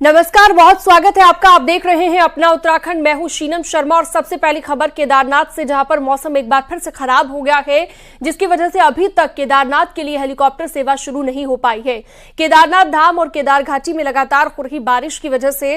नमस्कार, बहुत स्वागत है आपका। आप देख रहे हैं अपना उत्तराखंड। मैं हूं शीनम शर्मा और सबसे पहली खबर केदारनाथ से, जहां पर मौसम एक बार फिर से खराब हो गया है, जिसकी वजह से अभी तक केदारनाथ के लिए हेलीकॉप्टर सेवा शुरू नहीं हो पाई है। केदारनाथ धाम और केदार घाटी में लगातार हो रही बारिश की वजह से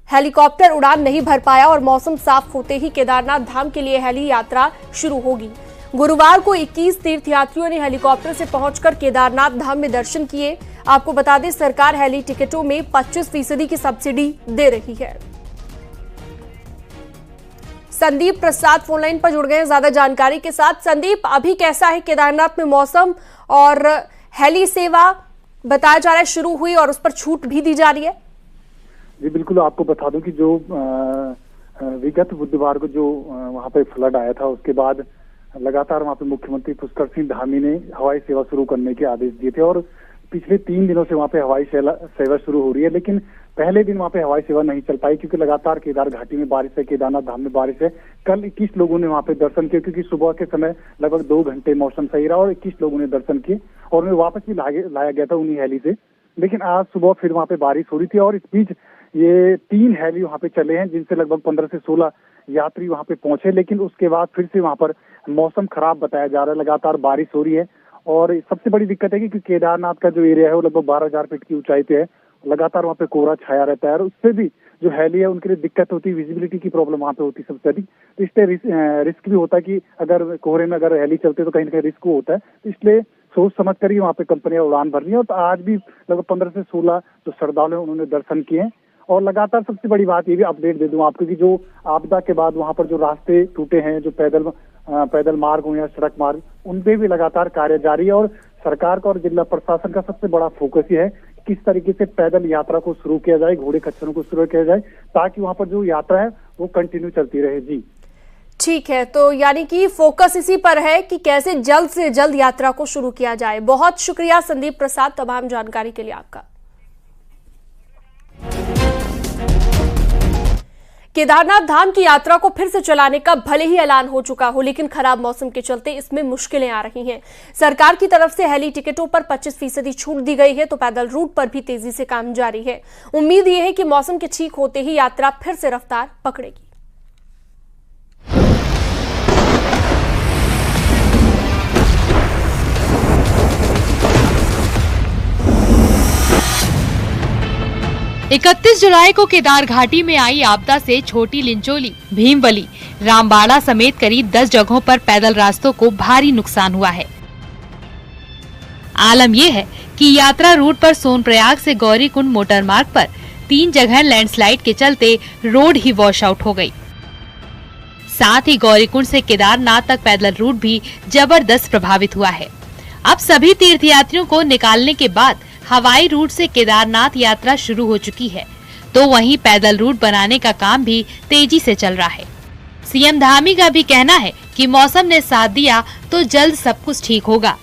हेलीकॉप्टर उड़ान नहीं भर पाया और मौसम साफ होते ही केदारनाथ धाम के लिए हेली यात्रा शुरू होगी। गुरुवार को 21 तीर्थयात्रियों ने हेलीकॉप्टर से पहुंचकर केदारनाथ धाम में दर्शन किए। आपको बता दें, सरकार हेली टिकटों में 25% की सब्सिडी दे रही है। संदीप प्रसाद फोनलाइन पर जुड़ गए हैं ज्यादा जानकारी के साथ। संदीप, अभी कैसा है केदारनाथ में मौसम, और हेली सेवा बताया जा रहा है शुरू हुई और उस पर छूट भी दी जा रही है? जी बिल्कुल, आपको बता दूं कि जो विगत बुधवार को जो वहां पे फ्लड आया था, उसके बाद लगातार वहां पे मुख्यमंत्री पुष्कर सिंह धामी ने हवाई सेवा शुरू करने के आदेश दिए थे और पिछले 3 दिनों से वहां पे हवाई सेवा शुरू हो रही है। लेकिन पहले दिन वहां पे हवाई सेवा नहीं चल पाई क्योंकि लगातार केदार घाटी में बारिश है, केदारनाथ धाम में बारिश है। कल 21 लोगों ने वहां पे दर्शन किए क्योंकि सुबह के समय लगभग 2 घंटे मौसम सही रहा और 21 लोगों ने दर्शन किए और उन्हें वापस भी लाया गया था उन्हीं हेली से। लेकिन आज सुबह फिर वहां पे बारिश हो रही थी और इस बीच ये 3 हेली वहां पे चले हैं, जिनसे लगभग 15 से 16 यात्री वहां पे पहुंचे। लेकिन उसके बाद फिर से वहां पर मौसम खराब बताया जा रहा है, लगातार बारिश हो रही है। और सबसे बड़ी दिक्कत है कि केदारनाथ का जो एरिया है वो लगभग 12,000 फीट की ऊंचाई पे है, लगातार वहाँ पे कोहरा छाया रहता है और उससे भी जो हेली है उनके लिए दिक्कत होती है, विजिबिलिटी की प्रॉब्लम वहाँ पे होती है सबसे अधिक। तो इसलिए रिस्क भी होता है कि अगर कोहरे में अगर हेली चलते तो कहीं ना कहीं रिस्क होता है। तो इसलिए सोच समझ कर ही वहाँ पे कंपनियां उड़ान भर रही है। और तो आज भी लगभग 15 से 16 जो श्रद्धालु हैं उन्होंने दर्शन किए हैं। और लगातार सबसे बड़ी बात ये भी अपडेट दे दूं आपको कि जो आपदा के बाद वहां पर जो रास्ते टूटे हैं, जो पैदल मार्ग हो या सड़क मार्ग, उन पे भी लगातार कार्य जारी है। और सरकार का और जिला प्रशासन का सबसे बड़ा फोकस ये है किस तरीके से पैदल यात्रा को शुरू किया जाए, घोड़े खच्चरों को शुरू किया जाए, ताकि वहां पर जो यात्रा है वो कंटिन्यू चलती रहे। जी ठीक है, तो यानी कि फोकस इसी पर है कि कैसे जल्द से जल्द यात्रा को शुरू किया जाए। बहुत शुक्रिया संदीप प्रसाद तमाम जानकारी के लिए आपका। केदारनाथ धाम की यात्रा को फिर से चलाने का भले ही ऐलान हो चुका हो, लेकिन खराब मौसम के चलते इसमें मुश्किलें आ रही हैं। सरकार की तरफ से हेली टिकटों पर 25% छूट दी गई है, तो पैदल रूट पर भी तेजी से काम जारी है। उम्मीद यह है कि मौसम के ठीक होते ही यात्रा फिर से रफ्तार पकड़ेगी। इकतीस जुलाई को केदार घाटी में आई आपदा से छोटी लिंचोली, भीमवली, रामबाड़ा समेत करीब 10 जगहों पर पैदल रास्तों को भारी नुकसान हुआ है। आलम यह है कि यात्रा रूट पर सोनप्रयाग से गौरीकुंड मोटर मार्ग पर 3 जगह लैंडस्लाइड के चलते रोड ही वॉश आउट हो गई। साथ ही गौरीकुंड से केदारनाथ तक पैदल रूट भी जबरदस्त प्रभावित हुआ है। अब सभी तीर्थयात्रियों को निकालने के बाद हवाई रूट से केदारनाथ यात्रा शुरू हो चुकी है, तो वहीं पैदल रूट बनाने का काम भी तेजी से चल रहा है। सीएम धामी का भी कहना है कि मौसम ने साथ दिया तो जल्द सब कुछ ठीक होगा।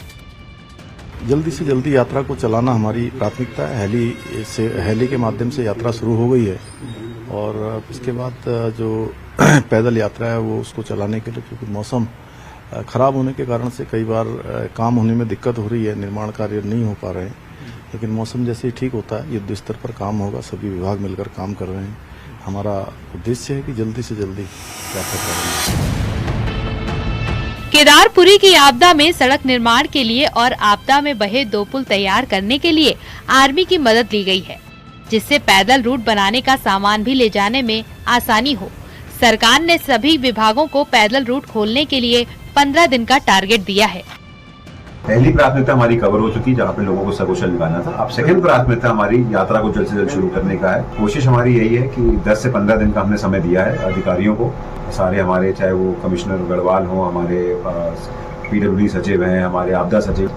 जल्दी से जल्दी यात्रा को चलाना हमारी प्राथमिकता है। हेली के माध्यम से यात्रा शुरू हो गई है और इसके बाद जो पैदल यात्रा है वो उसको चलाने के लिए, क्योंकि मौसम खराब होने के कारण से कई बार काम होने में दिक्कत हो रही है, निर्माण कार्य नहीं हो पा रहे हैं। लेकिन मौसम जैसे ही ठीक होता है युद्ध स्तर पर काम होगा, सभी विभाग मिलकर काम कर रहे हैं। हमारा उद्देश्य है कि जल्दी से जल्दी यात्रा करें। केदारपुरी की आपदा में सड़क निर्माण के लिए और आपदा में बहे 2 पुल तैयार करने के लिए आर्मी की मदद ली गई है, जिससे पैदल रूट बनाने का सामान भी ले जाने में आसानी हो। सरकार ने सभी विभागों को पैदल रूट खोलने के लिए 15 दिन का टारगेट दिया है। पहली प्राथमिकता हमारी कवर हो चुकी, जहाँ पे लोगों को सकुशल निभाना था। अब सेकंड प्राथमिकता हमारी यात्रा को जल्द से जल्द शुरू करने का है। कोशिश हमारी यही है कि 10 से 15 दिन का हमने समय दिया है अधिकारियों को, सारे हमारे, चाहे वो कमिश्नर गढ़वाल हो, हमारे PWD सचिव हैं, हमारे आपदा सचिव,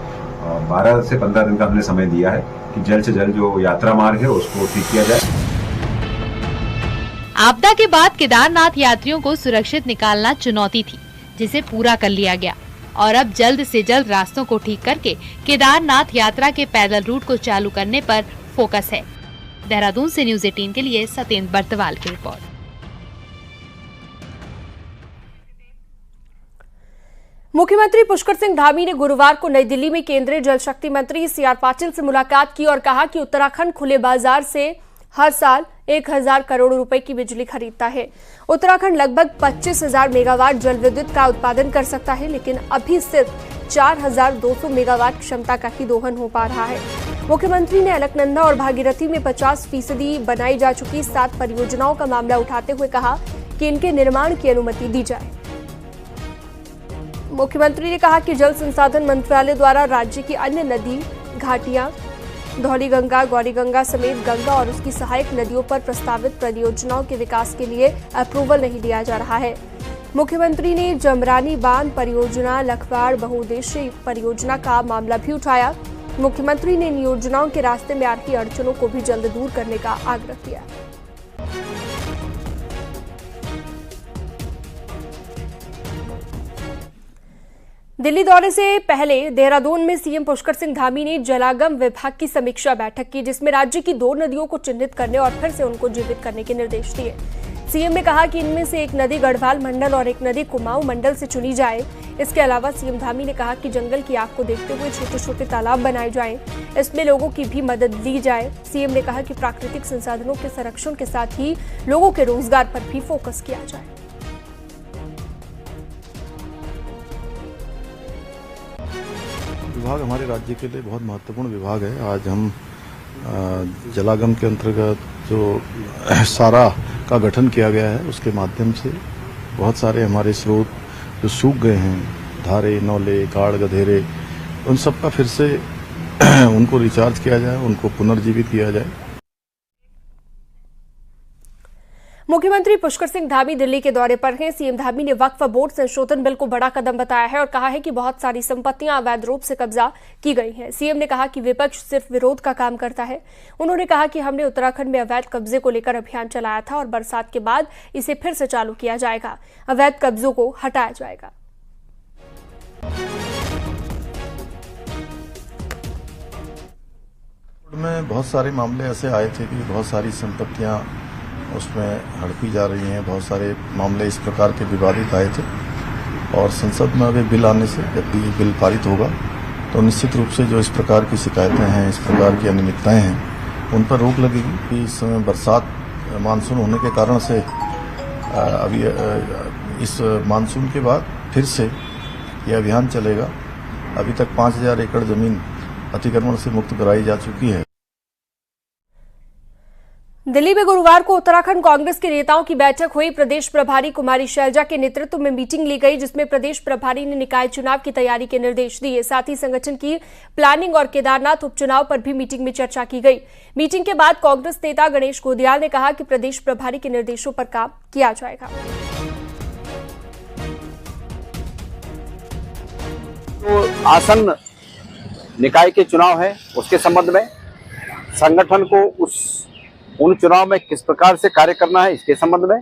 12 से 15 दिन का हमने समय दिया है कि जल्द से जल्द जो यात्रा मार्ग है उसको ठीक किया जाए। आपदा के बाद केदारनाथ यात्रियों को सुरक्षित निकालना चुनौती थी, जिसे पूरा कर लिया गया और अब जल्द से जल्द रास्तों को ठीक करके केदारनाथ यात्रा के पैदल रूट को चालू करने पर फोकस है। देहरादून से न्यूज़ 18 के लिए सत्येंद्र बर्तवाल की रिपोर्ट। मुख्यमंत्री पुष्कर सिंह धामी ने गुरुवार को नई दिल्ली में केंद्रीय जल शक्ति मंत्री CR पाटिल से मुलाकात की और कहा कि उत्तराखंड खुले बाजार से हर साल 1000 करोड़ रुपए की बिजली खरीदता है। उत्तराखंड लगभग 25,000 मेगावाट जल विद्युत का उत्पादन कर सकता है, लेकिन अभी सिर्फ 4,200 मेगावाट क्षमता का ही दोहन हो पा रहा है। मुख्यमंत्री ने अलकनंदा और भागीरथी में 50% बनाई जा चुकी 7 परियोजनाओं का मामला उठाते हुए कहा कि इनके निर्माण की अनुमति दी जाए। मुख्यमंत्री ने कहा कि जल संसाधन मंत्रालय द्वारा राज्य की अन्य नदी घाटियां धौली गंगा, गौरी गंगा समेत गंगा और उसकी सहायक नदियों पर प्रस्तावित परियोजनाओं के विकास के लिए अप्रूवल नहीं दिया जा रहा है। मुख्यमंत्री ने जमरानी बांध परियोजना, लखवाड़ बहुउद्देशीय परियोजना का मामला भी उठाया। मुख्यमंत्री ने इन योजनाओं के रास्ते में आ रही अड़चनों को भी जल्द दूर करने का आग्रह किया। दिल्ली दौरे से पहले देहरादून में सीएम पुष्कर सिंह धामी ने जलागम विभाग की समीक्षा बैठक की, जिसमें राज्य की 2 नदियों को चिन्हित करने और फिर से उनको जीवित करने के निर्देश दिए। सीएम ने कहा कि इनमें से एक नदी गढ़वाल मंडल और एक नदी कुमाऊं मंडल से चुनी जाए। इसके अलावा सीएम धामी ने कहा कि जंगल की आग को देखते हुए छोटे छोटे तालाब बनाए जाएं, इसमें लोगों की भी मदद ली जाए। सीएम ने कहा कि प्राकृतिक संसाधनों के संरक्षण के साथ ही लोगों के रोजगार पर भी फोकस किया जाए। विभाग हमारे राज्य के लिए बहुत महत्वपूर्ण विभाग है। आज हम जलागम के अंतर्गत जो सारा का गठन किया गया है, उसके माध्यम से बहुत सारे हमारे स्रोत जो सूख गए हैं, धारे, नौले, काड़, गधेरे, उन सब का फिर से उनको रिचार्ज किया जाए, उनको पुनर्जीवित किया जाए। मुख्यमंत्री पुष्कर सिंह धामी दिल्ली के दौरे पर हैं। सीएम धामी ने वक्फ बोर्ड संशोधन बिल को बड़ा कदम बताया है और कहा है कि बहुत सारी संपत्तियां अवैध रूप से कब्जा की गई हैं। सीएम ने कहा कि विपक्ष सिर्फ विरोध का काम करता है। उन्होंने कहा कि हमने उत्तराखंड में अवैध कब्जे को लेकर अभियान चलाया था और बरसात के बाद इसे फिर से चालू किया जाएगा। अवैध कब्जों को हटाया जाएगा। में बहुत सारे मामले ऐसे आए थे कि बहुत सारी संपत्तियां उसमें हड़पी जा रही हैं। बहुत सारे मामले इस प्रकार के विवादित आए थे और संसद में अभी बिल आने से, जब भी बिल पारित होगा तो निश्चित रूप से जो इस प्रकार की शिकायतें हैं, इस प्रकार की अनियमितताएं हैं, उन पर रोक लगेगी। कि इस समय बरसात मानसून होने के कारण से अभी इस मानसून के बाद फिर से ये अभियान चलेगा। अभी तक 5,000 एकड़ जमीन अतिक्रमण से मुक्त कराई जा चुकी है। दिल्ली में गुरुवार को उत्तराखंड कांग्रेस के नेताओं की बैठक हुई। प्रदेश प्रभारी कुमारी शैलजा के नेतृत्व में मीटिंग ली गई, जिसमें प्रदेश प्रभारी ने निकाय चुनाव की तैयारी के निर्देश दिए। साथ ही संगठन की प्लानिंग और केदारनाथ उपचुनाव पर भी मीटिंग में चर्चा की गई। मीटिंग के बाद कांग्रेस नेता गणेश गोदियाल ने कहा कि प्रदेश प्रभारी के निर्देशों पर काम किया जाएगा। तो आसन्न निकाय के चुनाव है, उसके संबंध में संगठन को उन चुनाव में किस प्रकार से कार्य करना है, इसके संबंध में,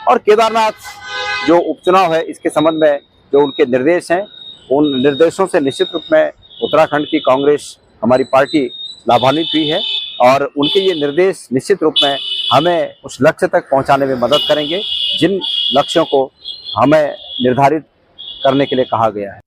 और केदारनाथ जो उपचुनाव है इसके संबंध में जो उनके निर्देश हैं, उन निर्देशों से निश्चित रूप में उत्तराखंड की कांग्रेस, हमारी पार्टी लाभान्वित हुई है और उनके ये निर्देश निश्चित रूप में हमें उस लक्ष्य तक पहुंचाने में मदद करेंगे जिन लक्ष्यों को हमें निर्धारित करने के लिए कहा गया है।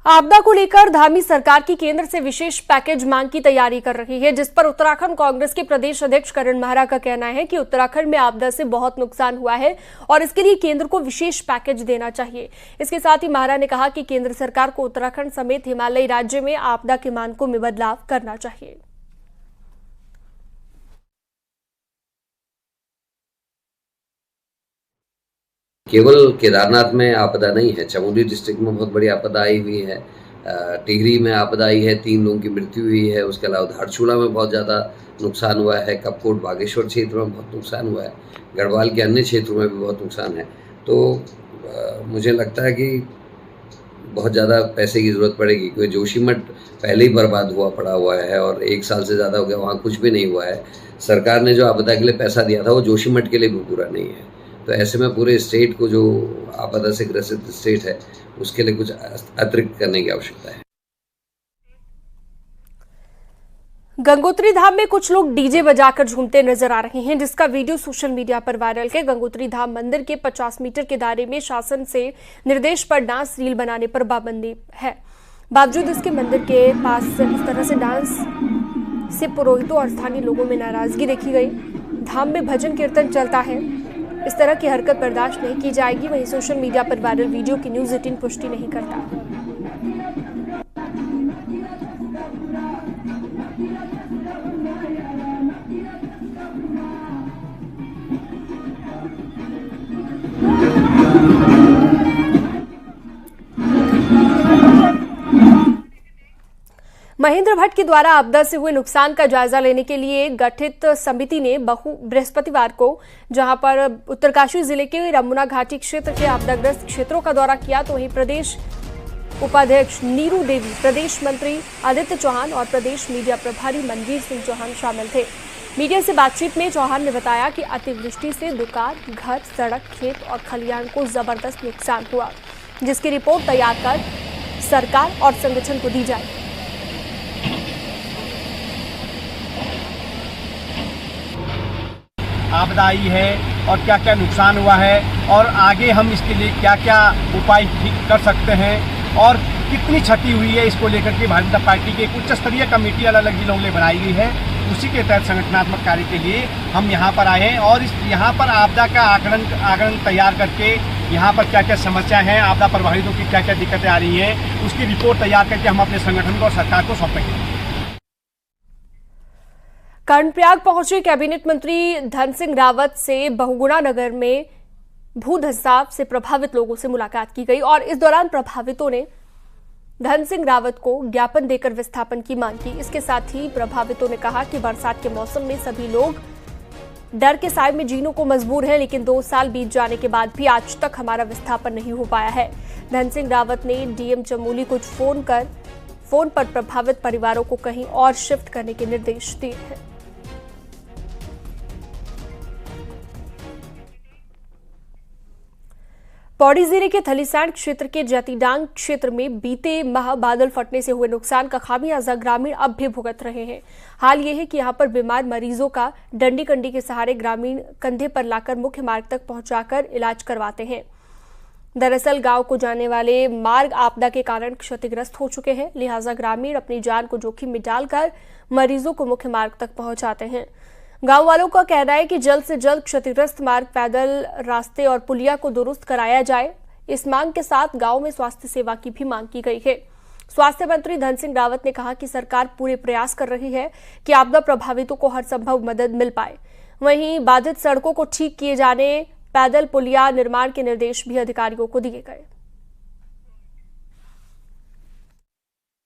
आपदा को लेकर धामी सरकार की केंद्र से विशेष पैकेज मांग की तैयारी कर रही है, जिस पर उत्तराखंड कांग्रेस के प्रदेश अध्यक्ष करण माहरा का कहना है कि उत्तराखंड में आपदा से बहुत नुकसान हुआ है और इसके लिए केंद्र को विशेष पैकेज देना चाहिए। इसके साथ ही माहरा ने कहा कि केंद्र सरकार को उत्तराखंड समेत हिमालयी राज्य में आपदा के मानकों में बदलाव करना चाहिए। केवल केदारनाथ में आपदा नहीं है, चमोली डिस्ट्रिक्ट में बहुत बड़ी आपदा आई हुई है, टिहरी में आपदा आई है, 3 लोगों की मृत्यु हुई है। उसके अलावा धारचूला में बहुत ज़्यादा नुकसान हुआ है, कपकोट बागेश्वर क्षेत्र में बहुत नुकसान हुआ है, गढ़वाल के अन्य क्षेत्रों में भी बहुत नुकसान है। तो मुझे लगता है कि बहुत ज़्यादा पैसे की ज़रूरत पड़ेगी, क्योंकि जोशीमठ पहले ही बर्बाद पड़ा हुआ है और 1 साल से ज़्यादा हो गया, वहाँ कुछ भी नहीं हुआ है। सरकार ने जो आपदा के लिए पैसा दिया था वो जोशीमठ के लिए भी पूरा नहीं है। तो ऐसे में पूरे स्टेट को, जो आपदा से ग्रसित स्टेट है, उसके लिए कुछ अतिरिक्त करने की आवश्यकता है। गंगोत्री धाम में कुछ लोग डीजे बजाकर झूमते नजर आ रहे हैं, जिसका वीडियो सोशल मीडिया पर वायरल है। गंगोत्री धाम मंदिर के 50 मीटर के दायरे में शासन से निर्देश पर डांस रील बनाने पर पाबंदी है। बावजूद इसके मंदिर के पास इस तरह से डांस से पुरोहितों और स्थानीय लोगों में नाराजगी देखी गई। धाम में भजन कीर्तन चलता है, इस तरह की हरकत बर्दाश्त नहीं की जाएगी। वहीं सोशल मीडिया पर वायरल वीडियो की न्यूज़ 18 पुष्टि नहीं करता। महेंद्र भट्ट के द्वारा आपदा से हुए नुकसान का जायजा लेने के लिए गठित समिति ने बृहस्पतिवार को जहां पर उत्तरकाशी जिले के रमुना घाटी क्षेत्र के आपदाग्रस्त क्षेत्रों का दौरा किया, तो वहीं प्रदेश उपाध्यक्ष नीरू देवी, प्रदेश मंत्री आदित्य चौहान और प्रदेश मीडिया प्रभारी मनवीर सिंह चौहान शामिल थे। मीडिया से बातचीत में चौहान ने बताया कि अतिवृष्टि से दुकान, घर, सड़क, खेत और खलिहान को जबरदस्त नुकसान हुआ, जिसकी रिपोर्ट तैयार कर सरकार और संगठन को दी जाए। आपदा आई है और क्या क्या नुकसान हुआ है और आगे हम इसके लिए क्या क्या उपाय कर सकते हैं और कितनी क्षति हुई है, इसको लेकर के भारतीय जनता पार्टी की एक उच्च स्तरीय कमेटी अलग अलग जिलों में बनाई गई है। उसी के तहत संगठनात्मक कार्य के लिए हम यहाँ पर आए हैं और यहाँ पर आपदा का आकलन तैयार करके यहाँ पर क्या क्या समस्या हैं, आपदा प्रभावितों की क्या क्या दिक्कतें आ रही हैं, उसकी रिपोर्ट तैयार करके हम अपने संगठन को और सरकार को सौंपेंगे। कर्णप्रयाग पहुंचे कैबिनेट मंत्री धन सिंह रावत से बहुगुणा नगर में भूधंसाव से प्रभावित लोगों से मुलाकात की गई और इस दौरान प्रभावितों ने धन सिंह रावत को ज्ञापन देकर विस्थापन की मांग की। इसके साथ ही प्रभावितों ने कहा कि बरसात के मौसम में सभी लोग डर के साए में जीने को मजबूर हैं, लेकिन 2 साल बीत जाने के बाद भी आज तक हमारा विस्थापन नहीं हो पाया है। धन सिंह रावत ने डीएम चमोली को फोन पर प्रभावित परिवारों को कहीं और शिफ्ट करने के निर्देश दिए हैं। पौड़ी जिले के थलीसैंण क्षेत्र के जतीडांग क्षेत्र में बीते माह बादल फटने से हुए नुकसान का खामियाजा ग्रामीण अब भी भुगत रहे हैं। हाल ये है कि यहां पर बीमार मरीजों का डंडी कंडी के सहारे ग्रामीण कंधे पर लाकर मुख्य मार्ग तक पहुंचाकर इलाज करवाते हैं। दरअसल गांव को जाने वाले मार्ग आपदा के कारण क्षतिग्रस्त हो चुके हैं, लिहाजा ग्रामीण अपनी जान को जोखिम में डालकर मरीजों को मुख्य मार्ग तक पहुंचाते हैं। गांव वालों का कहना है कि जल्द से जल्द क्षतिग्रस्त मार्ग, पैदल रास्ते और पुलिया को दुरुस्त कराया जाए। इस मांग के साथ गांव में स्वास्थ्य सेवा की भी मांग की गई है। स्वास्थ्य मंत्री धन सिंह रावत ने कहा कि सरकार पूरे प्रयास कर रही है कि आपदा प्रभावितों को हर संभव मदद मिल पाए। वहीं बाधित सड़कों को ठीक किए जाने, पैदल पुलिया निर्माण के निर्देश भी अधिकारियों को दिए गए।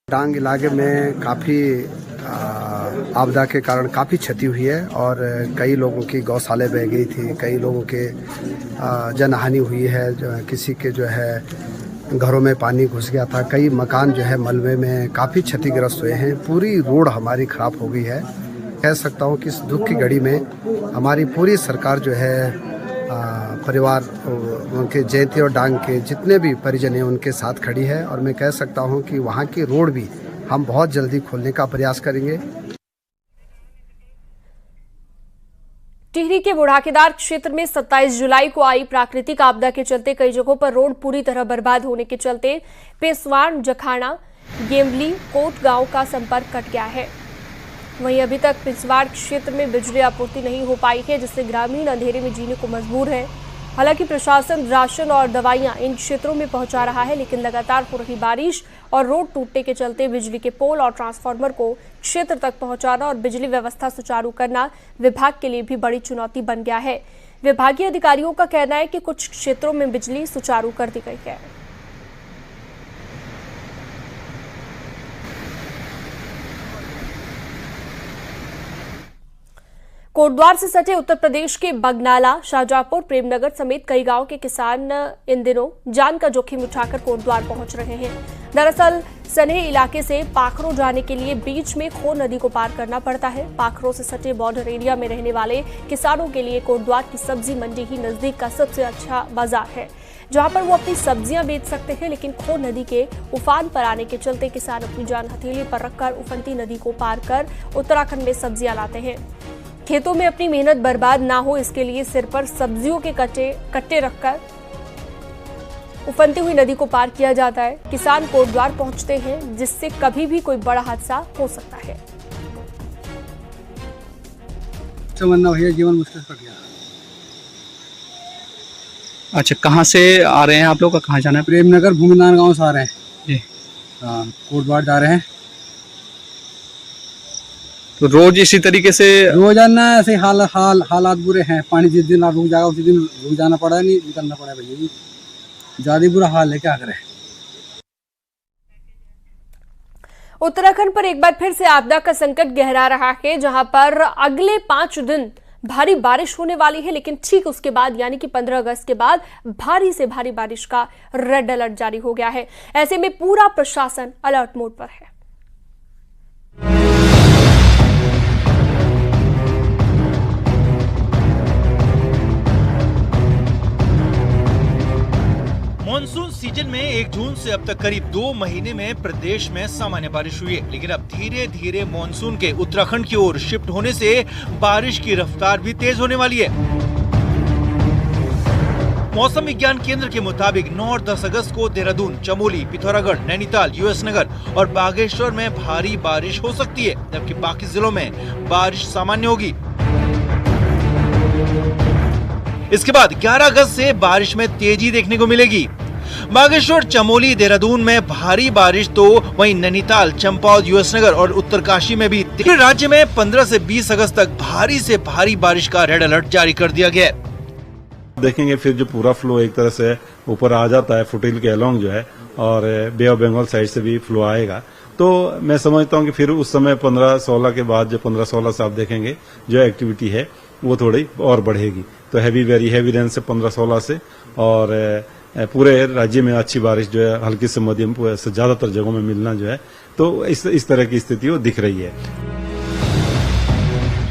डांग इलाके में काफ़ी आपदा के कारण काफ़ी क्षति हुई है और कई लोगों की गौशाले बह गई थी, कई लोगों के जनहानि हुई है, किसी के जो है घरों में पानी घुस गया था, कई मकान जो है मलबे में काफ़ी क्षतिग्रस्त हुए हैं। पूरी रोड हमारी खराब हो गई है। कह सकता हूँ कि इस दुख की घड़ी में हमारी पूरी सरकार जो है परिवार उनके जयंती और डांग के जितने भी परिजन हैं उनके साथ खड़ी है और मैं कह सकता हूं कि वहां की रोड भी हम बहुत जल्दी खोलने का प्रयास करेंगे। टिहरी के बुढ़ाकेदार क्षेत्र में 27 जुलाई को आई प्राकृतिक आपदा के चलते कई जगहों पर रोड पूरी तरह बर्बाद होने के चलते पेसवान, जखाना, गेमली, कोट गांव का संपर्क कट गया है। वहीं अभी तक पिछवाड़ क्षेत्र में बिजली आपूर्ति नहीं हो पाई है, जिससे ग्रामीण अंधेरे में जीने को मजबूर है। हालांकि प्रशासन राशन और दवाइयां इन क्षेत्रों में पहुंचा रहा है, लेकिन लगातार हो रही बारिश और रोड टूटने के चलते बिजली के पोल और ट्रांसफार्मर को क्षेत्र तक पहुंचाना और बिजली व्यवस्था सुचारू करना विभाग के लिए भी बड़ी चुनौती बन गया है। विभागीय अधिकारियों का कहना है कि कुछ क्षेत्रों में बिजली सुचारू कर दी गई है। कोटद्वार से सटे उत्तर प्रदेश के बगनाला, शाहजहांपुर, प्रेमनगर समेत कई गांव के किसान इन दिनों जान का जोखिम उठाकर कोटद्वार पहुंच रहे हैं। दरअसल सनेह इलाके से पाखरो जाने के लिए बीच में खो नदी को पार करना पड़ता है। पाखरो से सटे बॉर्डर एरिया में रहने वाले किसानों के लिए कोटद्वार की सब्जी मंडी ही नजदीक का सबसे अच्छा बाजार है, जहां पर वो अपनी सब्जियां बेच सकते हैं। लेकिन खो नदी के उफान पर आने के चलते किसान अपनी जान हथेली पर रखकर उफनती नदी को पार कर उत्तराखंड में सब्जियां लाते हैं। खेतों में अपनी मेहनत बर्बाद ना हो, इसके लिए सिर पर सब्जियों के कट्टे रखकर उफनती हुई नदी को पार किया जाता है। किसान कोटद्वार पहुंचते हैं, जिससे कभी भी कोई बड़ा हादसा हो सकता है। जीवन मुश्किल पड़ गया। अच्छा, कहाँ से आ रहे हैं आप लोग? कहाँ जाना है? प्रेमनगर भूमिनारायण गांव से आ रहे हैं जी। हाँ, कोटद्वार जा रहे हैं। तो रोज इसी तरीके से रोजाना ऐसे हालात बुरे हैं। पानी जिस दिन रुक जाएगा उसी दिन रुक जाना पड़ा, नहीं निकलना पड़ा भैया जी। ज्यादा बुरा हाल है, क्या करें। उत्तराखंड पर एक बार फिर से आपदा का संकट गहरा रहा है, जहां पर अगले 5 दिन भारी बारिश होने वाली है, लेकिन ठीक उसके बाद यानी कि 15 अगस्त के बाद भारी से भारी बारिश का रेड अलर्ट जारी हो गया है। ऐसे में पूरा प्रशासन अलर्ट मोड पर है। मॉनसून सीजन में 1 जून से अब तक करीब 2 महीने में प्रदेश में सामान्य बारिश हुई है, लेकिन अब धीरे धीरे मॉनसून के उत्तराखंड की ओर शिफ्ट होने से बारिश की रफ्तार भी तेज होने वाली है। मौसम विज्ञान केंद्र के मुताबिक 9 और 10 अगस्त को देहरादून, चमोली, पिथौरागढ़, नैनीताल, यूएस नगर और बागेश्वर में भारी बारिश हो सकती है, जबकि बाकी जिलों में बारिश सामान्य होगी। इसके बाद 11 अगस्त से बारिश में तेजी देखने को मिलेगी। बागेश्वर, चमोली, देहरादून में भारी बारिश तो वहीं नैनीताल, चंपावत, यूएस नगर और उत्तरकाशी में भी। राज्य में 15 से 20 अगस्त तक भारी से भारी बारिश का रेड अलर्ट जारी कर दिया गया है। देखेंगे फिर जो पूरा फ्लो एक तरह से ऊपर आ जाता है फुटिल के अलोंग जो है, और बे ऑफ बंगाल साइड से भी फ्लो आएगा, तो मैं समझता हूँ कि फिर उस समय 15-16 के बाद जो 15-16 से आप देखेंगे जो एक्टिविटी है वो थोड़ी और बढ़ेगी। तो वेरी हैवी रेन से 15-16 से, और पूरे राज्य में अच्छी बारिश जो है हल्की से मध्यम से ज्यादातर जगहों में मिलना जो है, तो इस तरह की स्थिति वो दिख रही है।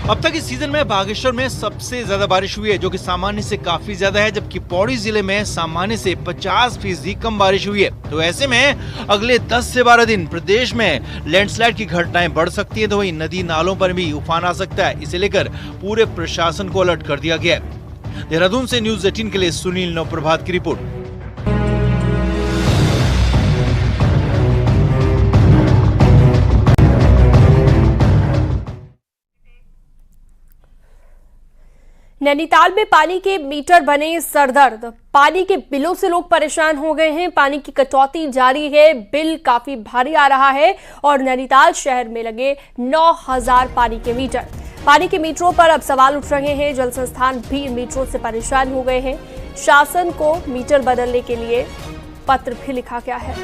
अब तक इस सीजन में बागेश्वर में सबसे ज्यादा बारिश हुई है, जो कि सामान्य से काफी ज्यादा है, जबकि पौड़ी जिले में सामान्य से 50% कम बारिश हुई है। तो ऐसे में अगले 10 से 12 दिन प्रदेश में लैंडस्लाइड की घटनाएं बढ़ सकती हैं, तो वहीं नदी नालों पर भी उफान आ सकता है। इसे लेकर पूरे प्रशासन को अलर्ट कर दिया गया है। देहरादून से न्यूज़ 18 के लिए सुनील नवप्रभात की रिपोर्ट। नैनीताल में पानी के मीटर बने सरदर्द। पानी के बिलों से लोग परेशान हो गए हैं। पानी की कटौती जारी है, बिल काफी भारी आ रहा है और नैनीताल शहर में लगे 9000 पानी के मीटर। पानी के मीटरों पर अब सवाल उठ रहे हैं। जल संस्थान भी मीटरों से परेशान हो गए हैं। शासन को मीटर बदलने के लिए पत्र भी लिखा गया है।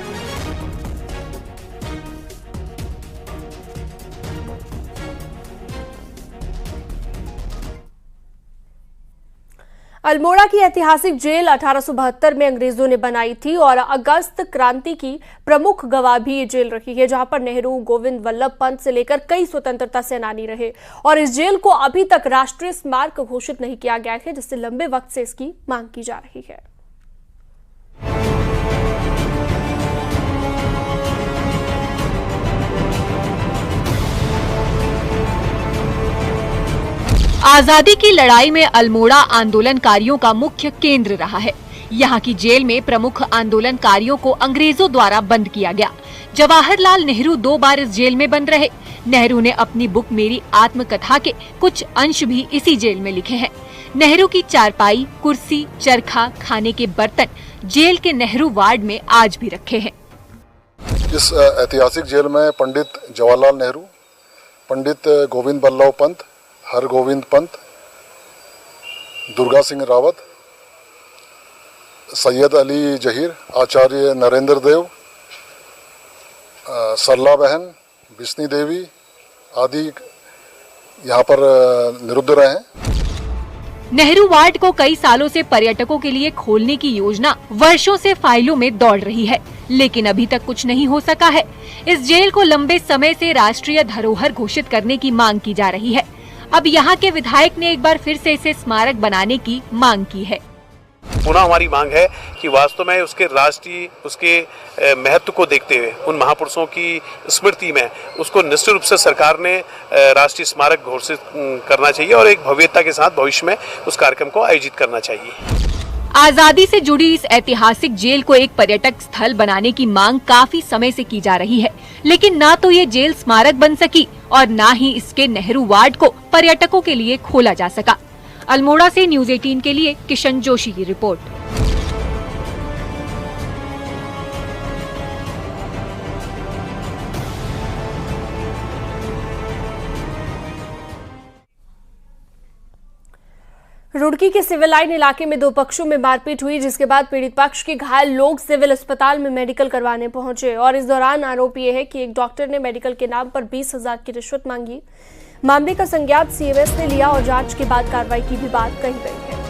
अल्मोड़ा की ऐतिहासिक जेल 1872 में अंग्रेजों ने बनाई थी और अगस्त क्रांति की प्रमुख गवाह भी ये जेल रही है, जहां पर नेहरू, गोविंद वल्लभ पंत से लेकर कई स्वतंत्रता सेनानी रहे। और इस जेल को अभी तक राष्ट्रीय स्मारक घोषित नहीं किया गया है, जिससे लंबे वक्त से इसकी मांग की जा रही है। आजादी की लड़ाई में अल्मोड़ा आंदोलनकारियों का मुख्य केंद्र रहा है। यहाँ की जेल में प्रमुख आंदोलनकारियों को अंग्रेजों द्वारा बंद किया गया। जवाहरलाल नेहरू 2 बार इस जेल में बंद रहे। नेहरू ने अपनी बुक मेरी आत्मकथा के कुछ अंश भी इसी जेल में लिखे हैं। नेहरू की चारपाई, कुर्सी, चरखा, खाने के बर्तन जेल के नेहरू वार्ड में आज भी रखे हैं। इस ऐतिहासिक जेल में पंडित जवाहरलाल नेहरू, पंडित गोविंद बल्लभ पंत, हरगोविंद पंत, दुर्गा सिंह रावत, सैयद अली जहीर, आचार्य नरेंद्र देव, सरला बहन, बिस्नी देवी आदि यहाँ पर निरुद्ध रहे हैं। नेहरू वार्ड को कई सालों से पर्यटकों के लिए खोलने की योजना वर्षों से फाइलों में दौड़ रही है, लेकिन अभी तक कुछ नहीं हो सका है। इस जेल को लंबे समय से राष्ट्रीय धरोहर घोषित करने की मांग की जा रही है। अब यहाँ के विधायक ने एक बार फिर से इसे स्मारक बनाने की मांग की है। पुनः हमारी मांग है कि वास्तव में उसके राष्ट्रीय उसके महत्व को देखते हुए उन महापुरुषों की स्मृति में उसको निश्चित रूप से सरकार ने राष्ट्रीय स्मारक घोषित करना चाहिए और एक भव्यता के साथ भविष्य में उस कार्यक्रम को आयोजित करना चाहिए। आजादी से जुड़ी इस ऐतिहासिक जेल को एक पर्यटक स्थल बनाने की मांग काफी समय से की जा रही है, लेकिन ना तो ये जेल स्मारक बन सकी और ना ही इसके नेहरू वार्ड को पर्यटकों के लिए खोला जा सका। अल्मोड़ा से न्यूज़ 18 के लिए किशन जोशी की रिपोर्ट। रुड़की के सिविल लाइन इलाके में दो पक्षों में मारपीट हुई, जिसके बाद पीड़ित पक्ष के घायल लोग सिविल अस्पताल में मेडिकल करवाने पहुंचे और इस दौरान आरोप यह है कि एक डॉक्टर ने मेडिकल के नाम पर 20,000 की रिश्वत मांगी। मामले का संज्ञान सीएमएस ने लिया और जांच के बाद कार्रवाई की भी बात कही गई है।